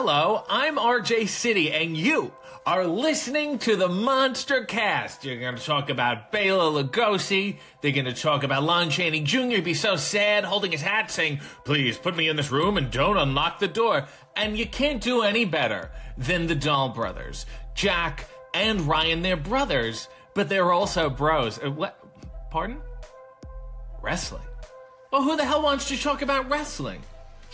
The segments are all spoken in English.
Hello, I'm RJ City, and you are listening to the MonsterCast. You're going to talk about Bela Lugosi. They're going to talk about Lon Chaney Jr. He'd be so sad, holding his hat, saying, "Please put me in this room and don't unlock the door." And you can't do any better than the Dahl brothers. Jack and Ryan, they're brothers, but they're also bros. What? Pardon? Wrestling. Well, who the hell wants to talk about wrestling?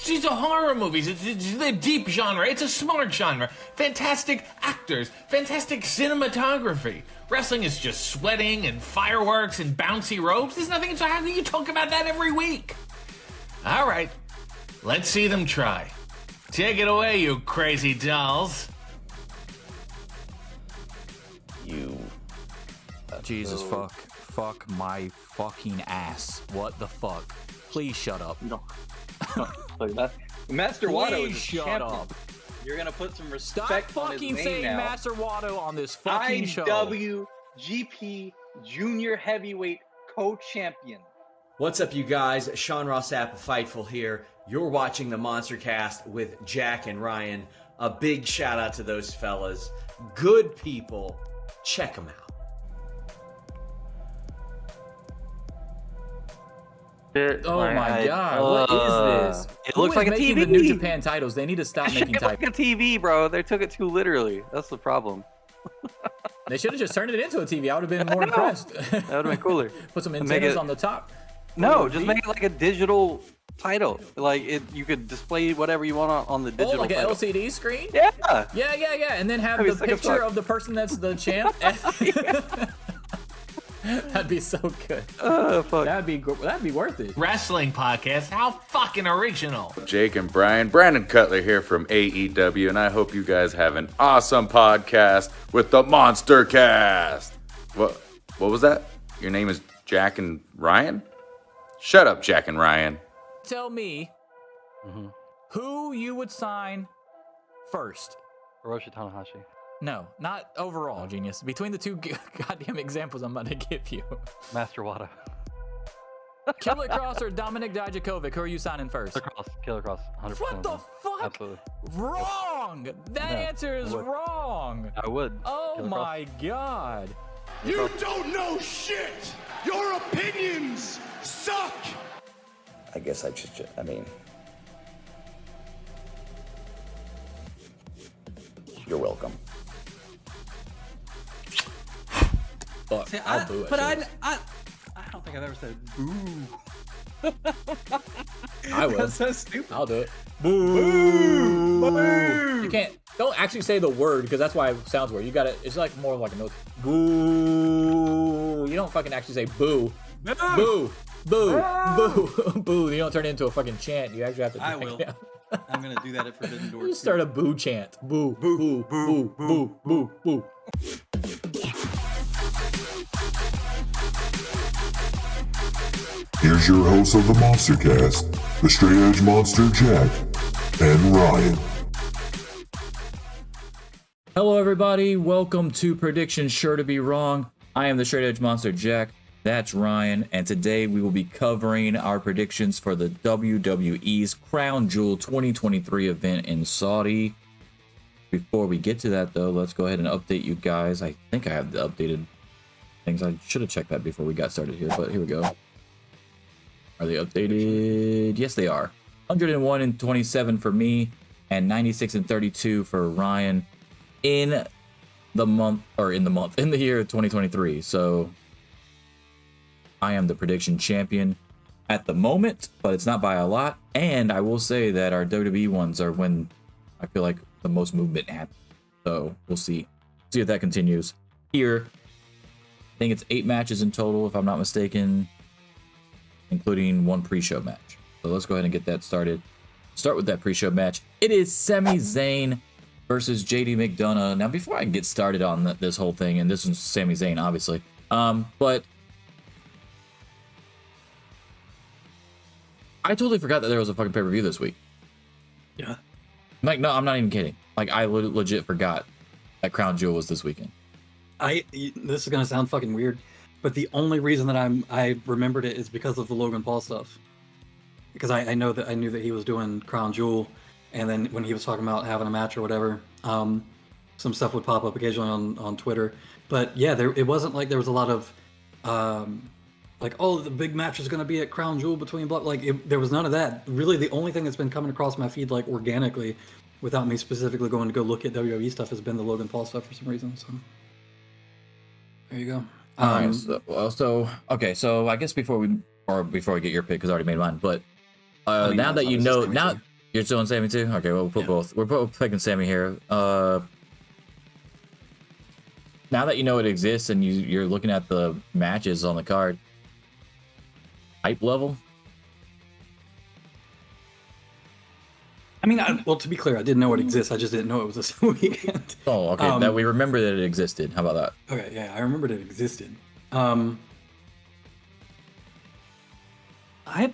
These are horror movies. It's a deep genre. It's a smart genre. Fantastic actors. Fantastic cinematography. Wrestling is just sweating and fireworks and bouncy ropes. There's nothing. How can you talk about that every week? All right. Let's see them try. Take it away, you crazy dolls. You. Jesus fuck my fucking ass. What the fuck? Please shut up. No. Master Watto is a shut champion. up. You're gonna put some Stop respect on his fucking name saying now. Master Watto on this fucking show. IWGP Junior Heavyweight Co-Champion. What's up, you guys? Sean Ross Apple Fightful here. You're watching the MonsterCast with Jack and Ryan. A big shout out to those fellas. Good people. Check them out. Oh my god, what is this? It Who looks is like a making TV. the New Japan titles? They need to stop It making looked like titles. a TV, bro. They took it too literally. That's the problem. They should have just turned it into a TV. I would have been more impressed. That would have been cooler. Put some Make antennas it- on the top. No, just make it like a digital title. Like you could display whatever you want on the Oh, digital. like an title. LCD screen? Yeah. Yeah. And then have That'd be the sick as picture fuck. of the person that's the champ. That'd be so good. Oh fuck. That'd be worth it. Wrestling podcast. How fucking original. Jake and Brian. Brandon Cutler here from AEW, and I hope you guys have an awesome podcast with the MonsterCast. What was that? Your name is Jack and Ryan? Shut up, Jack and Ryan. Tell me who you would sign first. Hiroshi Tanahashi. No, not overall, genius. Between the two goddamn examples I'm about to give you. Master Watto. Killer Cross or Dominic Dijakovic, who are you signing first? Killer Cross. 100%. What the fuck? Absolutely. Wrong! That No, answer is I would. wrong. I would. Oh Killer my god. You don't know shit! Your opinions suck! I guess I mean. You're welcome. Fuck, See, I'll boo it. I don't think I've ever said boo. I will. That's so stupid. I'll do it. Boo! Boo! You can't. Don't actually say the word because that's why it sounds weird. You gotta. It's like more like a note. Boo! You don't fucking actually say boo. Boo! Boo! Boo! Boo! You don't turn it into a fucking chant. You actually have to. I will. I'm gonna do that at Forbidden Door. You start a boo chant. Boo! Boo! Boo! Boo! Boo! Boo! Here's your hosts of the MonsterCast, the Straight Edge Monster Jack and Ryan. Hello, everybody. Welcome to Predictions Sure to Be Wrong. I am the Straight Edge Monster Jack. That's Ryan. And today we will be covering our predictions for the WWE's Crown Jewel 2023 event in Saudi. Before we get to that, though, let's go ahead and update you guys. I think I have the updated things. I should have checked that before we got started here, but here we go. Are they updated? Yes, they are. 101 and 27 for me, and 96 and 32 for Ryan in the year of 2023. So I am the prediction champion at the moment, but it's not by a lot. And I will say that our WWE ones are when I feel like the most movement happens. So we'll see if that continues here. I think it's 8 matches in total, if I'm not mistaken, including one pre-show match. So let's go ahead and get that started. Start with that pre-show match. It is Sami Zayn versus JD McDonough. Now, before I get started on this whole thing, and this is Sami Zayn, obviously, but I totally forgot that there was a fucking pay-per-view this week. Yeah. Like, no, I'm not even kidding. Like, I legit forgot that Crown Jewel was this weekend. This is gonna sound fucking weird, but the only reason that I remembered it is because of the Logan Paul stuff. Because I knew that he was doing Crown Jewel, And then when he was talking about having a match or whatever, some stuff would pop up occasionally on Twitter. But yeah, it wasn't like there was a lot of like, oh, the big match is going to be at Crown Jewel between there was none of that. Really, the only thing that's been coming across my feed like organically, without me specifically going to go look at WWE stuff, has been the Logan Paul stuff for some reason. So there you go. All right. So I guess before we get your pick, because I already made mine. But now that you know, now you're still on Sammy too. Okay, well we'll put both. We're both picking Sammy here. Now that you know it exists and you're looking at the matches on the card, hype level. I mean, well, to be clear, I didn't know it exists. I just didn't know it was this weekend. Oh, okay. That we remember that it existed. How about that? Okay, yeah, I remembered it existed. Hype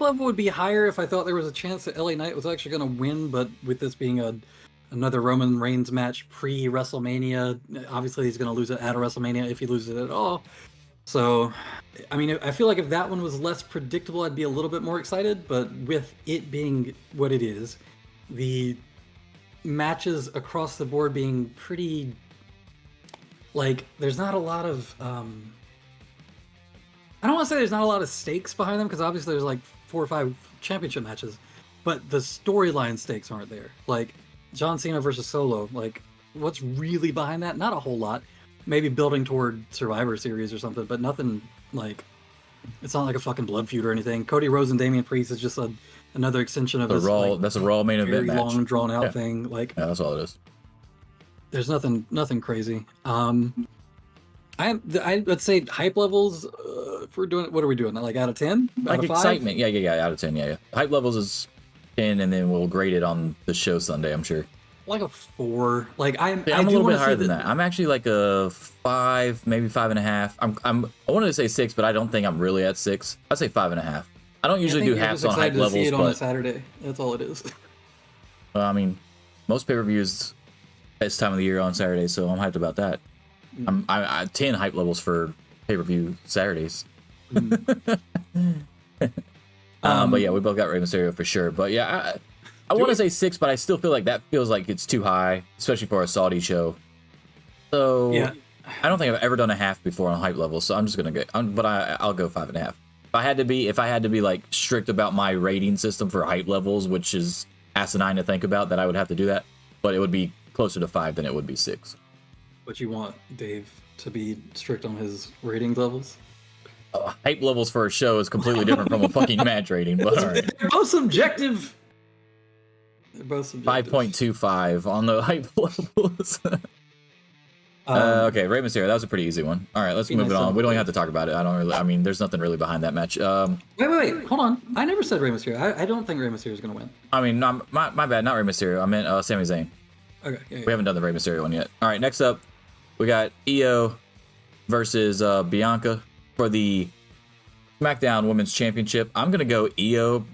level would be higher if I thought there was a chance that LA Knight was actually going to win, but with this being another Roman Reigns match pre-WrestleMania, obviously he's going to lose it at a WrestleMania if he loses it at all. So, I mean, I feel like if that one was less predictable, I'd be a little bit more excited, but with it being what it is, the matches across the board being pretty, like, there's not a lot of, I don't want to say there's not a lot of stakes behind them, because obviously there's like 4 or 5 championship matches, but the storyline stakes aren't there. Like, John Cena versus Solo, like, what's really behind that? Not a whole lot. Maybe building toward Survivor Series or something, but nothing, like, it's not like a fucking blood feud or anything. Cody Rhodes and Damian Priest is just another extension of this, Raw. like, That's a Raw main event match. Long drawn out thing. Like, yeah, that's all it is. There's nothing crazy. I'd say hype levels. If we're doing, what are we doing? Like out of 10? Like out of 5? excitement. Yeah. Out of 10. Yeah. Hype levels is 10, and then we'll grade it on the show Sunday, I'm sure. Like a 4. Like I'm a little bit higher than that. I'm actually like a 5, maybe 5.5. I wanted to say 6, but I don't think I'm really at 6. I'd say 5.5. I don't usually do halves on hype levels, see it but on a Saturday. That's all it is. Well, I mean, most pay-per-views this time of the year on Saturday, so I'm hyped about that. I 10 hype levels for pay-per-view Saturdays. But yeah, we both got Rey Mysterio for sure. But yeah, I want to say 6, but I still feel like that feels like it's too high, especially for a Saudi show. So yeah, I don't think I've ever done a half before on hype levels, so I'm just gonna go. But I'll go 5.5. If I had to be like strict about my rating system for hype levels, which is asinine to think about, that I would have to do that. But it would be closer to 5 than it would be 6. But you want Dave to be strict on his rating levels? Hype levels for a show is completely different from a fucking match rating. But all right. They're both subjective. 5.25 on the hype levels. Okay, Rey Mysterio. That was a pretty easy one. All right, let's move it on. We don't have to talk about it. I mean, there's nothing really behind that match. Wait. Hold on. I never said Rey Mysterio. I don't think Rey Mysterio is going to win. I mean, my bad. Not Rey Mysterio. I meant Sami Zayn. Okay. Yeah. We haven't done the Rey Mysterio one yet. All right, next up, we got Io versus Bianca for the SmackDown Women's Championship. I'm going to go Io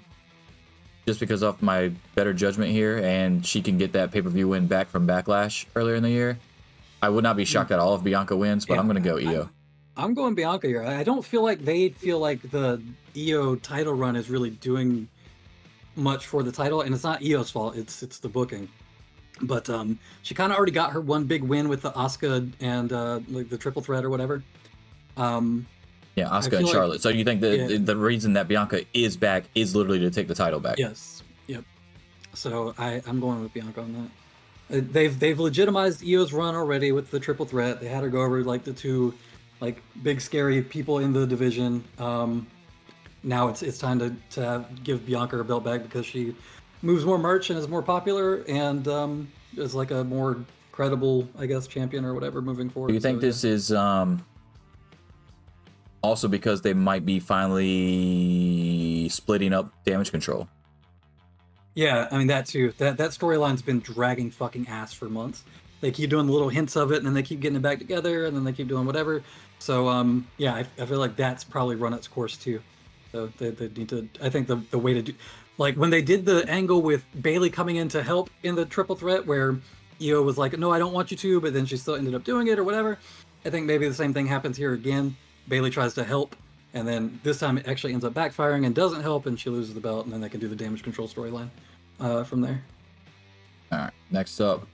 just because of my better judgment here, and she can get that pay-per-view win back from Backlash earlier in the year. I would not be shocked at all if Bianca wins, but I'm going to go Io. I'm going Bianca here. I don't feel like they feel like the Io title run is really doing much for the title, and it's not Io's fault. It's the booking. But she kind of already got her one big win with the Asuka and like the triple threat or whatever. Yeah, Asuka and Charlotte. Like, so you think the reason that Bianca is back is literally to take the title back? Yes. Yep. So I'm going with Bianca on that. They've legitimized Io's run already with the triple threat. They had her go over like the 2 like big scary people in the division. Now it's time to give Bianca her belt back because she moves more merch and is more popular and is like a more credible, I guess, champion or whatever moving forward. Do you think this is also because they might be finally splitting up Damage Control? Yeah, I mean that too. That storyline's been dragging fucking ass for months. They keep doing little hints of it, and then they keep getting it back together, and then they keep doing whatever. So yeah, I feel like that's probably run its course too. So they need to. I think the way to do, like when they did the angle with Bayley coming in to help in the triple threat, where Io was like, "No, I don't want you to," but then she still ended up doing it or whatever. I think maybe the same thing happens here again. Bayley tries to help, and then this time it actually ends up backfiring and doesn't help, and she loses the belt, and then they can do the Damage Control storyline from there. All right, next up,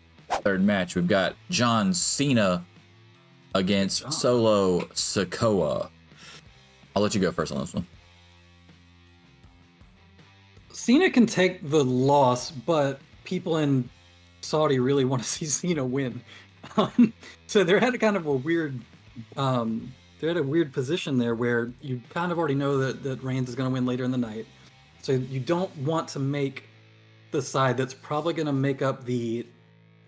third match, we've got John Cena against Solo Sikoa. I'll let you go first on this one. Cena can take the loss, but people in Saudi really want to see Cena win. So they're at a kind of a weird, they're at a weird position there where you kind of already know that Reigns is going to win later in the night. So you don't want to make the side that's probably going to make up the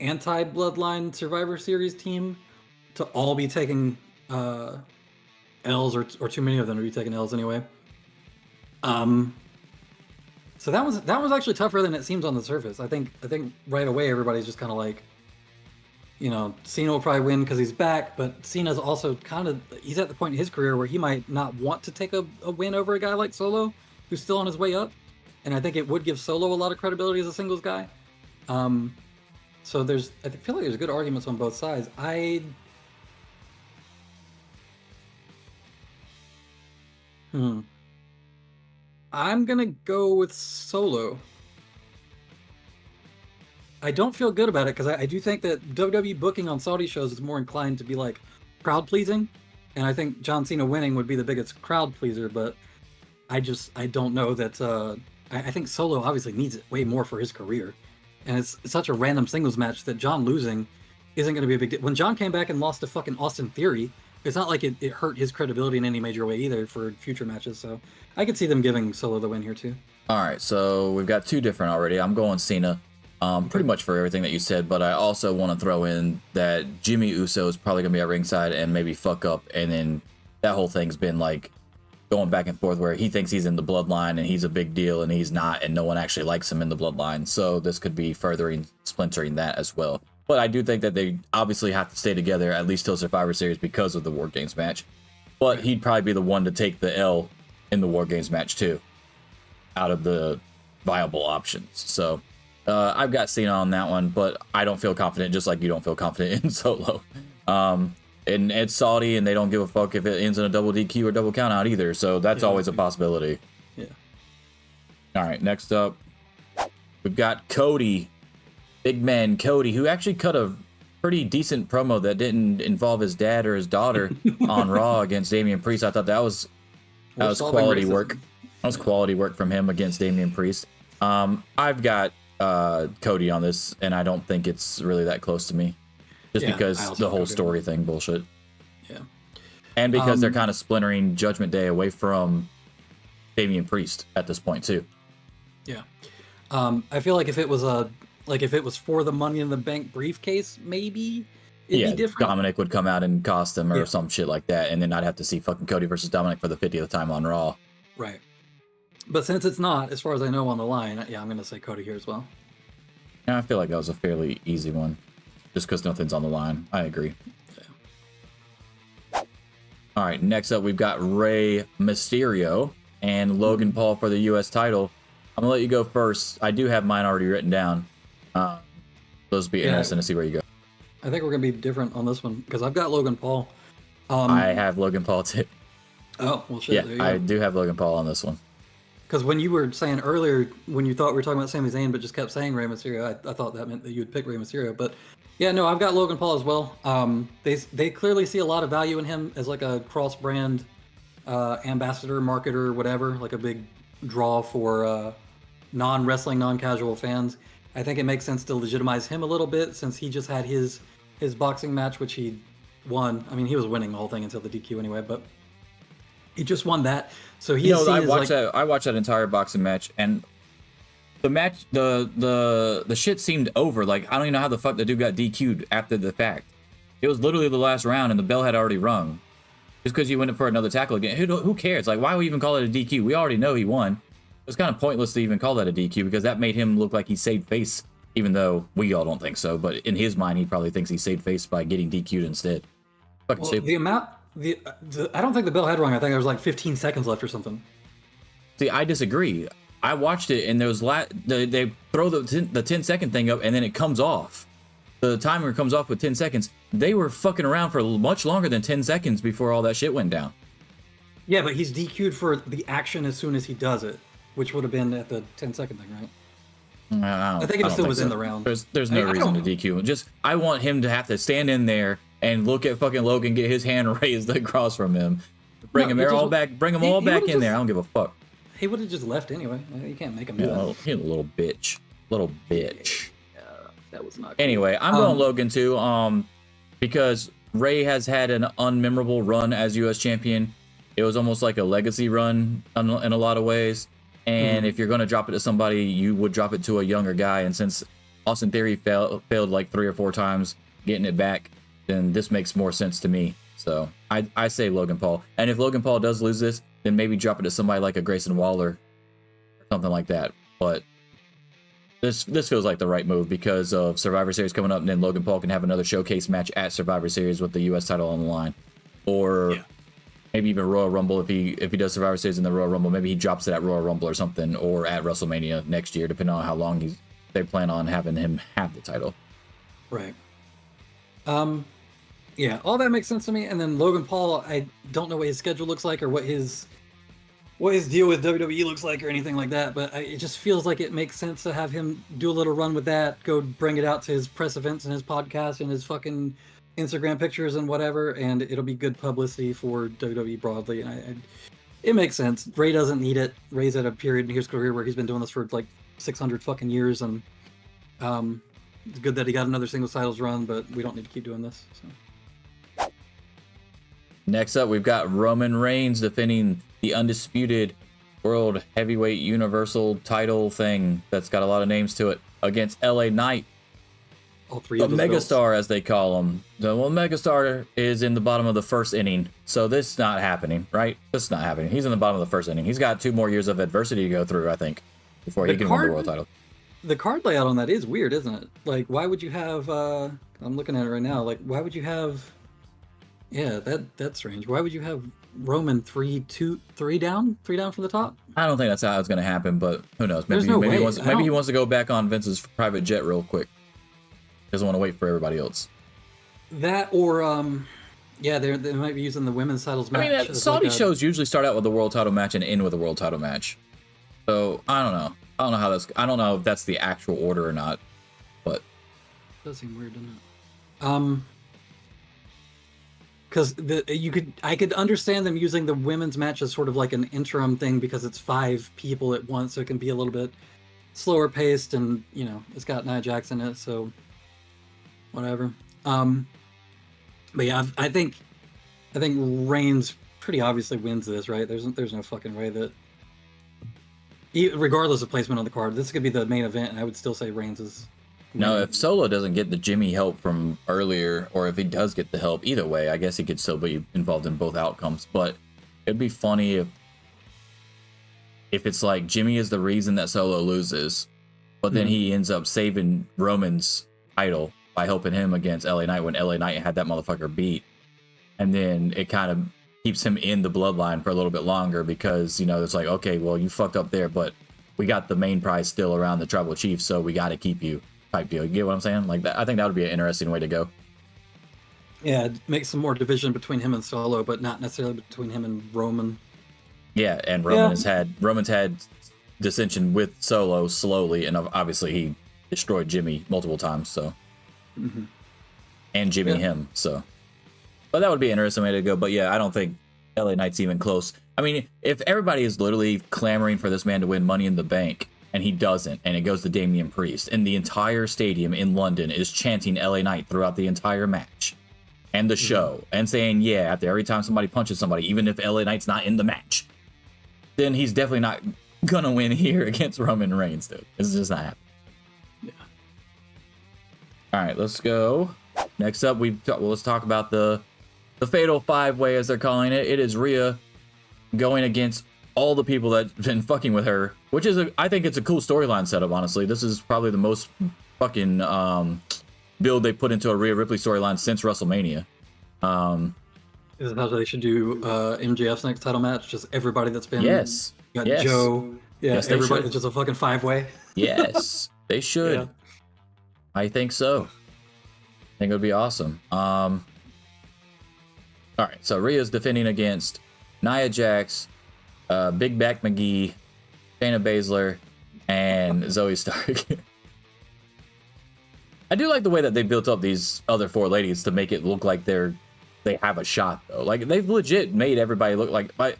anti-Bloodline Survivor Series team to all be taking L's, or too many of them to be taking L's anyway. So that was actually tougher than it seems on the surface. I think right away everybody's just kind of like, you know, Cena will probably win because he's back, but Cena's also he's at the point in his career where he might not want to take a win over a guy like Solo, who's still on his way up, and I think it would give Solo a lot of credibility as a singles guy. So I feel like there's good arguments on both sides. I'm gonna go with Solo. I don't feel good about it because I do think that WWE booking on Saudi shows is more inclined to be like crowd pleasing, and I think John Cena winning would be the biggest crowd pleaser. But I don't know that. I think Solo obviously needs it way more for his career, and it's such a random singles match that John losing isn't going to be a big deal. When John came back and lost to fucking Austin Theory, it's not like it hurt his credibility in any major way either for future matches. So I could see them giving Solo the win here too. All right, so we've got two different already. I'm going Cena, pretty much for everything that you said, but I also want to throw in that Jimmy Uso is probably going to be at ringside and maybe fuck up, and then that whole thing's been like going back and forth where he thinks he's in the bloodline and he's a big deal and he's not, and no one actually likes him in the bloodline. So this could be furthering, splintering that as well. But I do think that they obviously have to stay together at least till Survivor Series because of the War Games match. But he'd probably be the one to take the L in the War Games match too, out of the viable options. So I've got Cena on that one, but I don't feel confident, just like you don't feel confident in Solo. And it's Saudi, and they don't give a fuck if it ends in a double DQ or double count out either. So that's always a possibility. Yeah. All right, next up, we've got Cody. Big man Cody, who actually cut a pretty decent promo that didn't involve his dad or his daughter on Raw against Damian Priest. I thought that was quality work. That was quality work from him against Damian Priest. I've got Cody on this, and I don't think it's really that close to me, just because the whole story thing bullshit. Yeah, and because they're kind of splintering Judgment Day away from Damian Priest at this point too. Yeah, I feel like if it was for the Money in the Bank briefcase, maybe it'd be different. Dominic would come out and cost him or some shit like that, and then I'd have to see fucking Cody versus Dominic for the 50th time on Raw. Right. But since it's not, as far as I know, on the line, I'm going to say Cody here as well. Yeah, I feel like that was a fairly easy one, just because nothing's on the line. I agree. Yeah. All right, next up, we've got Rey Mysterio and Logan Paul for the U.S. title. I'm going to let you go first. I do have mine already written down. Those be interesting to see where you go. I think we're going to be different on this one, because I've got Logan Paul. I have Logan Paul too. Oh, well, shit. Yeah, I do have Logan Paul on this one. Because when you were saying earlier, when you thought we were talking about Sami Zayn, but just kept saying Rey Mysterio, I thought that meant that you would pick Rey Mysterio. But yeah, no, I've got Logan Paul as well. They clearly see a lot of value in him as like a cross-brand ambassador, marketer, whatever, like a big draw for non-wrestling, non-casual fans. I think it makes sense to legitimize him a little bit since he just had his boxing match, which he won. I mean, he was winning the whole thing until the DQ anyway, but he just won that. So he's I watched that entire boxing match, and the match, the shit seemed over. Like, I don't even know how the fuck the dude got DQ'd after the fact. It was literally the last round, and the bell had already rung. Just because you went for another tackle again, who cares? Like, why would we even call it a DQ? We already know he won. It was kind of pointless to even call that a DQ because that made him look like he saved face, even though we all don't think so. But in his mind, he probably thinks he saved face by getting DQ'd instead. Fucking stupid. I don't think the bell had rung. I think there was like 15 seconds left or something. See, I disagree. I watched it, and there was they throw the 10-second thing up, and then it comes off. The timer comes off with 10 seconds. They were fucking around for much longer than 10 seconds before all that shit went down. Yeah, but he's DQ'd for the action as soon as he does it, which would have been at the 10-second thing, right? I think it still was in the round. There's no reason to DQ him. Just I want him to have to stand in there and look at fucking Logan, get his hand raised across from him, bring him all back in there. I don't give a fuck. He would have just left anyway. You can't make him do that. He's a little bitch. Yeah, that was not. Anyway, I'm going Logan too. Because Ray has had an unmemorable run as U.S. champion. It was almost like a legacy run in a lot of ways. And if you're going to drop it to somebody, you would drop it to a younger guy. And since Austin Theory failed like 3 or 4 times getting it back, then this makes more sense to me. So I say Logan Paul. And if Logan Paul does lose this, then maybe drop it to somebody like a Grayson Waller or something like that. But this feels like the right move because of Survivor Series coming up, and then Logan Paul can have another showcase match at Survivor Series with the U.S. title on the line. Or maybe even Royal Rumble if he does Survivor Series in the Royal Rumble. Maybe he drops it at Royal Rumble or something, or at WrestleMania next year, depending on how long they plan on having him have the title. Right. Yeah, all that makes sense to me. And then Logan Paul, I don't know what his schedule looks like or what his deal with WWE looks like or anything like that, but it just feels like it makes sense to have him do a little run with that, go bring it out to his press events and his podcast and his fucking Instagram pictures and whatever, and it'll be good publicity for WWE broadly. And it makes sense. Ray doesn't need it. Ray's at a period in his career where he's been doing this for like 600 fucking years, and it's good that he got another singles titles run, but we don't need to keep doing this. So. Next up, we've got Roman Reigns defending the undisputed World Heavyweight Universal title thing that's got a lot of names to it against LA Knight. All three the of the Megastar, as they call him. The Megastar is in the bottom of the first inning, so this is not happening, right? This is not happening. He's in the bottom of the first inning. He's got 2 more years of adversity to go through, I think, before he can win the world title. The card layout on that is weird, isn't it? Like, why would you have? I'm looking at it right now. Like, why would you have? Yeah, that's strange. Why would you have Roman 3 down from the top? I don't think that's how it's going to happen, but who knows? Maybe, There's no way. He wants to go back on Vince's private jet real quick. Doesn't want to wait for everybody else. That or yeah, they might be using the women's titles match. I mean, Saudi shows usually start out with a world title match and end with a world title match. So I don't know. I don't know if that's the actual order or not. But it does seem weird, doesn't it? Because I could understand them using the women's match as sort of like an interim thing because it's 5 people at once, so it can be a little bit slower paced, and it's got Nia Jax in it, so whatever. But yeah, I think Reigns pretty obviously wins this, right? There's no fucking way that, regardless of placement on the card, this could be the main event, and I would still say Reigns is. No, if Solo doesn't get the Jimmy help from earlier, or if he does get the help, either way, I guess he could still be involved in both outcomes. But it'd be funny if it's like Jimmy is the reason that Solo loses, but then he ends up saving Roman's title by helping him against LA Knight when LA Knight had that motherfucker beat. And then it kind of keeps him in the bloodline for a little bit longer because, it's like, okay, well, you fucked up there, but we got the main prize still around the tribal chief, so we got to keep you. Type deal. You get what I'm saying? Like that, I think that would be an interesting way to go. Yeah, make some more division between him and Solo, but not necessarily between him and Roman. Yeah, and Roman's had dissension with Solo slowly, and obviously he destroyed Jimmy multiple times. So, and Jimmy him. So, but that would be an interesting way to go. But yeah, I don't think LA Knight's even close. I mean, if everybody is literally clamoring for this man to win Money in the Bank, and he doesn't, and it goes to Damian Priest, and the entire stadium in London is chanting LA Knight throughout the entire match and the show, and saying, yeah, after every time somebody punches somebody, even if LA Knight's not in the match, then he's definitely not gonna win here against Roman Reigns, dude. It's just not happening. Yeah. All right, let's go. Next up, let's talk about the Fatal 5-Way, as they're calling it. It is Rhea going against all the people that's been fucking with her, which is I think it's a cool storyline setup, honestly. This is probably the most fucking build they put into a Rhea Ripley storyline since WrestleMania. Is that how they should do MJF's next title match? Just everybody that's been... Yes. You got Joe. Yeah, yes, everybody. It's just a fucking 5-way. Yes, they should. Yeah. I think so. I think it would be awesome. All right, so Rhea's defending against Nia Jax, Big Back McGee, Shayna Baszler, and Zoe Stark. I do like the way that they built up these other 4 ladies to make it look like they have a shot though. Like they've legit made everybody look like, but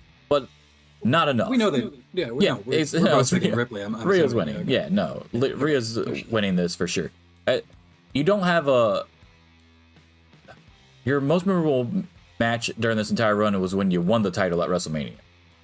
not enough. We know that. Yeah, we know. We're both picking Ripley. I'm Rhea's assuming, winning. okay. Yeah, no, Rhea's winning this for sure. You don't have your most memorable match during this entire run was when you won the title at WrestleMania.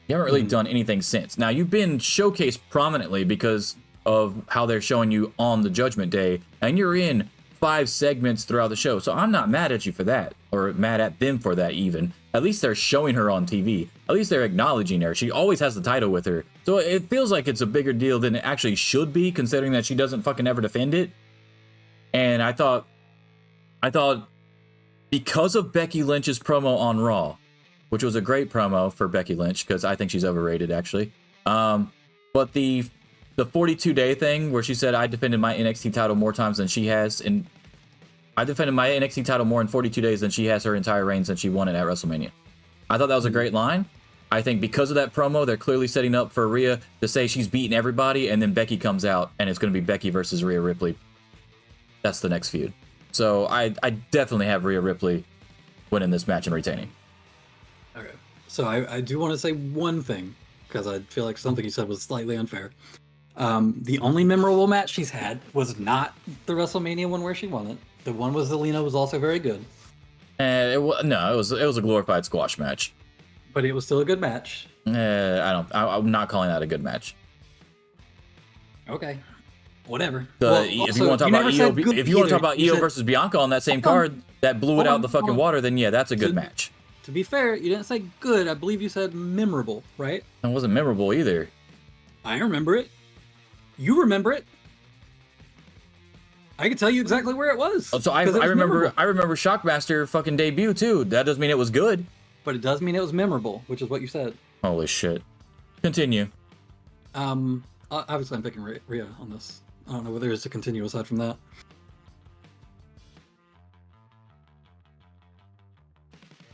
You haven't really done anything since. Now you've been showcased prominently because of how they're showing you on the Judgment Day, and you're in 5 segments throughout the show. So I'm not mad at you for that, or mad at them for that even. At least they're showing her on TV. At least they're acknowledging her. She always has the title with her. So it feels like it's a bigger deal than it actually should be, considering that she doesn't fucking ever defend it. And I thought because of Becky Lynch's promo on Raw, which was a great promo for Becky Lynch, because I think she's overrated actually. But the 42-day thing where she said, I defended my NXT title more times than she has, and I defended my NXT title more in 42 days than she has her entire reign since she won it at WrestleMania. I thought that was a great line. I think because of that promo, they're clearly setting up for Rhea to say she's beaten everybody, and then Becky comes out, and it's going to be Becky versus Rhea Ripley. That's the next feud. So I definitely have Rhea Ripley winning this match and retaining. Okay. So I do want to say one thing, because I feel like something you said was slightly unfair. The only memorable match she's had was not the WrestleMania one where she won it. The one with Zelina was also very good. It was a glorified squash match. But it was still a good match. I'm not calling that a good match. Okay. Whatever. If you want to talk about Io versus Bianca on that same card that blew it out the fucking water, then yeah, that's a good match. To be fair, you didn't say good. I believe you said memorable, right? It wasn't memorable either. I remember it. You remember it. I can tell you exactly where it was. So I remember Shockmaster fucking debut too. That doesn't mean it was good. But it does mean it was memorable, which is what you said. Holy shit. Continue. Obviously I'm picking Rhea on this. I don't know whether it's to continue aside from that.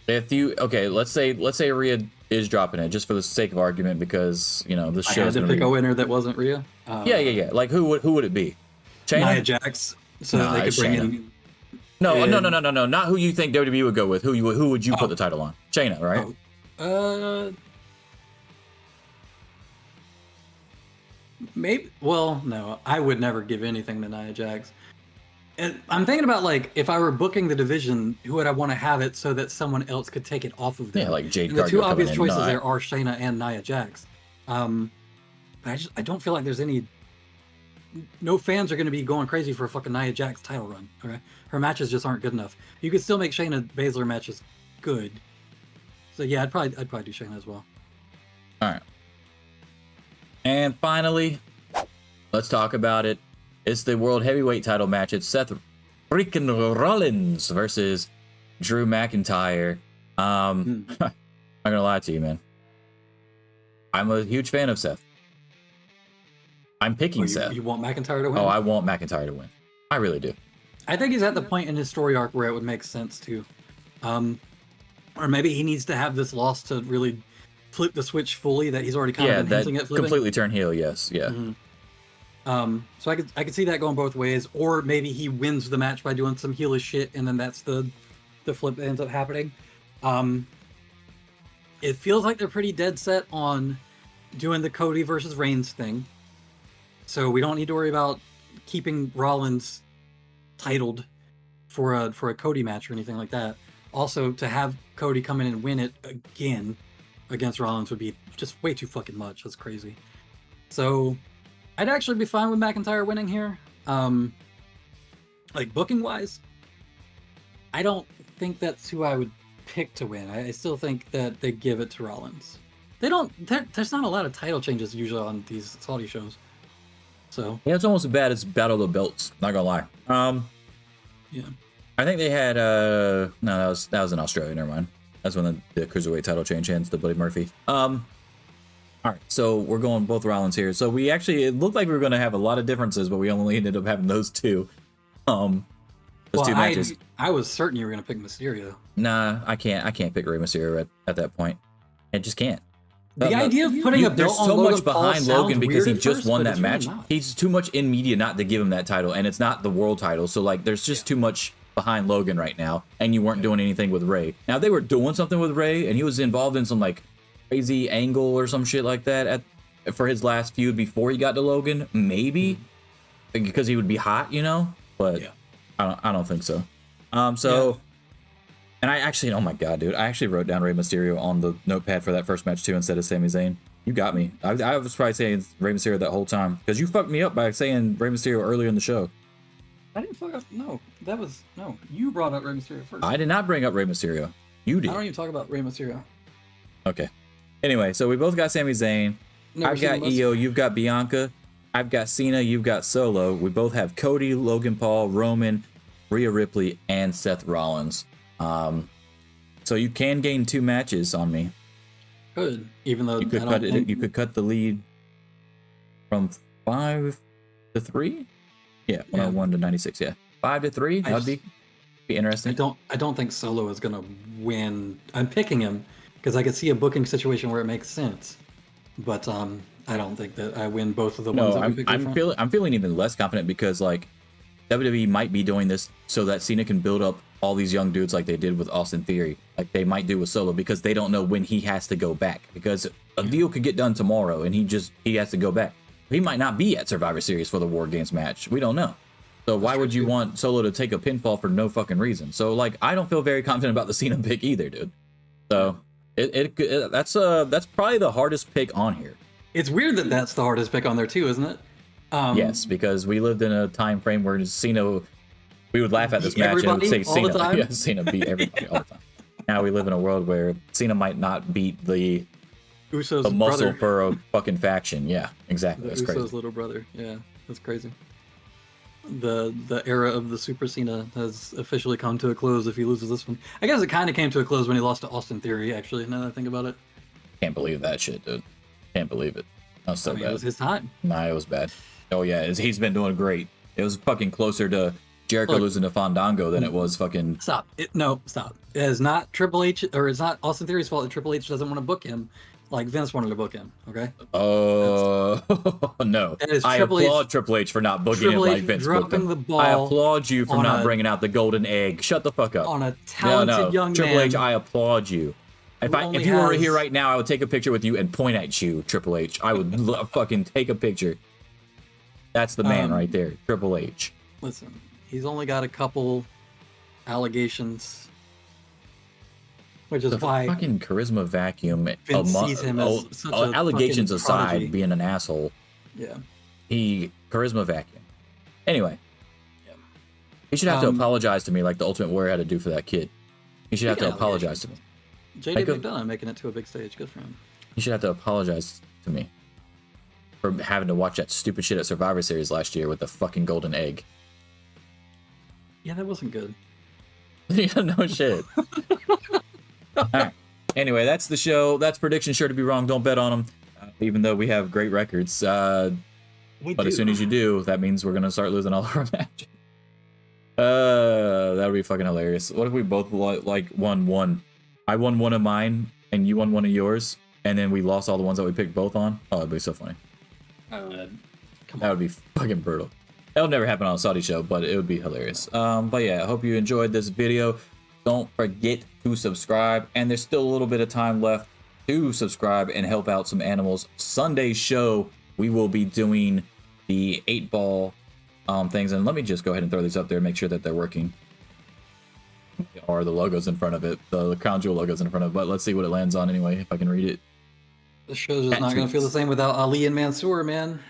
Let's say Rhea is dropping it just for the sake of argument, because this show. I had to pick a winner that wasn't Rhea. Yeah. Like who would it be? Shayna? Nia Jax, so they could bring in. No. Not who you think WWE would go with. Who would you put the title on? Shayna, right? Maybe. Well, no, I would never give anything to Nia Jax. And I'm thinking about, like, if I were booking the division, who would I want to have it so that someone else could take it off of them? Yeah, like Jade And the two Cargill obvious coming in. choices there are Shayna and Nia Jax. But I don't feel like there's any. No fans are going to be going crazy for a fucking Nia Jax title run. Okay, her matches just aren't good enough. You could still make Shayna Baszler matches good. So yeah, I'd probably do Shayna as well. All right. And finally, let's talk about it. It's the World Heavyweight title match. It's Seth freaking Rollins versus Drew McIntyre. I'm not gonna lie to you, man. I'm a huge fan of Seth. I'm picking Seth. You want McIntyre to win? Oh, I want McIntyre to win. I really do. I think he's at the point in his story arc where it would make sense to. Or maybe he needs to have this loss to really flip the switch fully that he's already kind of been hinting at flipping. Completely turn heel, yes. Yeah. Mm-hmm. So I could see that going both ways, or maybe he wins the match by doing some heelish shit, and then that's the flip that ends up happening. It feels like they're pretty dead set on doing the Cody versus Reigns thing, so we don't need to worry about keeping Rollins titled for a Cody match or anything like that. Also, to have Cody come in and win it again against Rollins would be just way too fucking much. That's crazy. So I'd actually be fine with McIntyre winning here. Like booking wise, I don't think that's who I would pick to win. I still think that they give it to Rollins. They don't. There's not a lot of title changes usually on these Saudi shows. So yeah, it's almost as bad as Battle of the Belts. Not gonna lie. Yeah. I think they had no, that was in Australia. Never mind. That's when the cruiserweight title change hands to Buddy Murphy. All right, so we're going both Rollins here. So it looked like we were going to have a lot of differences, but we only ended up having those two. Two matches. I was certain you were going to pick Mysterio. Nah, I can't pick Rey Mysterio at that point. I just can't. The idea of putting a there's belt on so Logan much Paul behind sounds Logan because he weird at just first, won but that it's really match. not. He's too much in media not to give him that title, and it's not the world title. So like, there's just too much behind Logan right now, and you weren't doing anything with Ray. Now they were doing something with Ray, and he was involved in some like crazy angle or some shit like that for his last feud before he got to Logan, maybe because he would be hot, you know. But I don't think so. And I actually, oh my god, dude, I actually wrote down Rey Mysterio on the notepad for that first match too instead of Sami Zayn. You got me. I was probably saying Rey Mysterio that whole time because you fucked me up by saying Rey Mysterio earlier in the show. I didn't fuck up. No, you brought up Rey Mysterio first. I did not bring up Rey Mysterio. You did. I don't even talk about Rey Mysterio. Okay. Anyway, so we both got Sami Zayn. Never I've seen got him Io. You've got Bianca. I've got Cena. You've got Solo. We both have Cody, Logan Paul, Roman, Rhea Ripley, and Seth Rollins. So you can gain 2 matches on me. Good, even though You could cut it. You could cut the lead from 5 to 3. Yeah, 101 to 96. Yeah, 5 to 3. That'd be interesting. I don't think Solo is gonna win. I'm picking him because I could see a booking situation where it makes sense, but I don't think that I win both of the ones. No, that we picked I'm feeling even less confident because like WWE might be doing this so that Cena can build up all these young dudes like they did with Austin Theory, like they might do with Solo, because they don't know when he has to go back, because a deal could get done tomorrow and he has to go back. He might not be at Survivor Series for the War Games match. We don't know. So why would you want Solo to take a pinfall for no fucking reason? So like, I don't feel very confident about the Cena pick either, dude. So that's probably the hardest pick on here. It's weird that that's the hardest pick on there too, isn't it? Yes, because we lived in a time frame where Cena, we would laugh at this match and would say Cena, yeah, Cena beat everybody all the time. Now we live in a world where Cena might not beat the Usos' muscle brother. for a fucking faction. Yeah, exactly. The That's Usos' crazy. little brother. Yeah, that's crazy. The era of the Super Cena has officially come to a close if he loses this one. I guess it kind of came to a close when he lost to Austin Theory, actually, now that I think about it. Can't believe that shit, dude. Can't believe it. That was so bad. It was his time. Nah, it was bad. Oh yeah, he's been doing great. It was fucking closer to Jericho losing to Fandango than it was fucking. Stop. Stop. It is not Triple H, or it's not Austin Theory's fault that Triple H doesn't want to book him like Vince wanted to book him, okay? No. That is I Triple H- applaud Triple H for not booking him Triple like H Vince booked dropping him. the ball I applaud you for on not a- bringing out the golden egg. Shut the fuck up. On a talented young Triple man H, I applaud you. If only you were has- here right now, I would take a picture with you and point at you, Triple H. I would fucking take a picture. That's the man right there, Triple H. Listen, he's only got a couple allegations, which is The why fucking charisma vacuum. Vince sees him as such a allegations fucking aside, prodigy. being an asshole, Yeah. he charisma vacuum. Anyway, he should have to apologize to me like the Ultimate Warrior had to do for that kid. He should have to Speaking of apologize to me. JD McDonough making it to a big stage. Good for him. He should have to apologize to me for having to watch that stupid shit at Survivor Series last year with the fucking golden egg. Yeah, that wasn't good. Yeah, no shit. All right. Anyway, that's the show. That's prediction. Sure to be wrong. Don't bet on them. Even though we have great records. But as soon as you do, that means we're gonna start losing all of our matches. That would be fucking hilarious. What if we both like won one? I won one of mine, and you won one of yours, and then we lost all the ones that we picked both on. Oh, it'd be so funny. That would be fucking brutal. That'll never happen on a Saudi show, but it would be hilarious. But yeah, I hope you enjoyed this video. Don't forget to subscribe, and there's still a little bit of time left to subscribe and help out some animals. Sunday's show, we will be doing the 8-ball things, and let me just go ahead and throw these up there and make sure that they're working. Or the logo's in front of it, the Crown Jewel logo's in front of it, but let's see what it lands on anyway, if I can read it. The show's just not going to feel the same without Ali and Mansoor, man.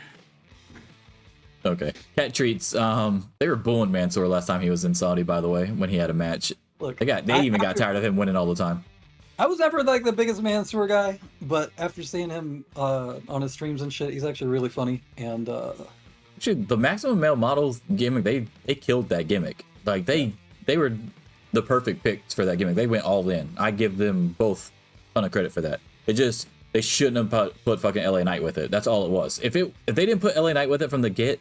Okay. Cat treats. They were booing Mansoor last time he was in Saudi, by the way, when he had a match. Look, They even got tired of him winning all the time. I was never like the biggest Mansoor guy, but after seeing him on his streams and shit, he's actually really funny. And Actually, the Maximum Male Models gimmick, they killed that gimmick. Like they were the perfect picks for that gimmick. They went all in. I give them both a ton of credit for that. They shouldn't have put fucking LA Knight with it. That's all it was. If they didn't put LA Knight with it from the get,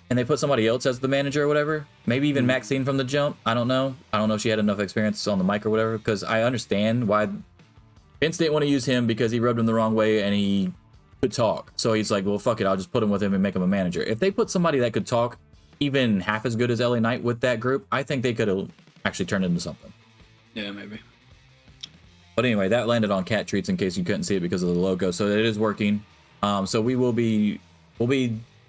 and they put somebody else as the manager or whatever, maybe even Maxine from the jump. I don't know. I don't know if she had enough experience on the mic or whatever, because I understand why Vince didn't want to use him because he rubbed him the wrong way and he could talk. So he's like, well, fuck it, I'll just put him with him and make him a manager. If they put somebody that could talk even half as good as LA Knight with that group, I think they could have actually turned into something. Yeah, maybe. But anyway, that landed on cat treats in case you couldn't see it because of the logo. So it is working. So we'll be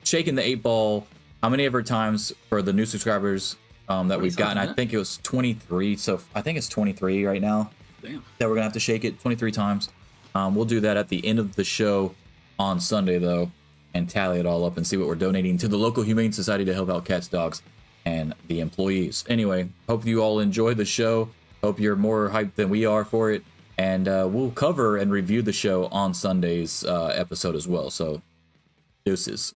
shaking the 8 ball how many ever times for the new subscribers that we've gotten. I think it was 23. So I think it's 23 right now. Damn. That we're gonna have to shake it 23 times. We'll do that at the end of the show on Sunday though, and tally it all up and see what we're donating to the local humane society to help out cats, dogs, and the employees. Anyway, hope you all enjoy the show. Hope you're more hyped than we are for it, and we'll cover and review the show on Sunday's episode as well. So deuces.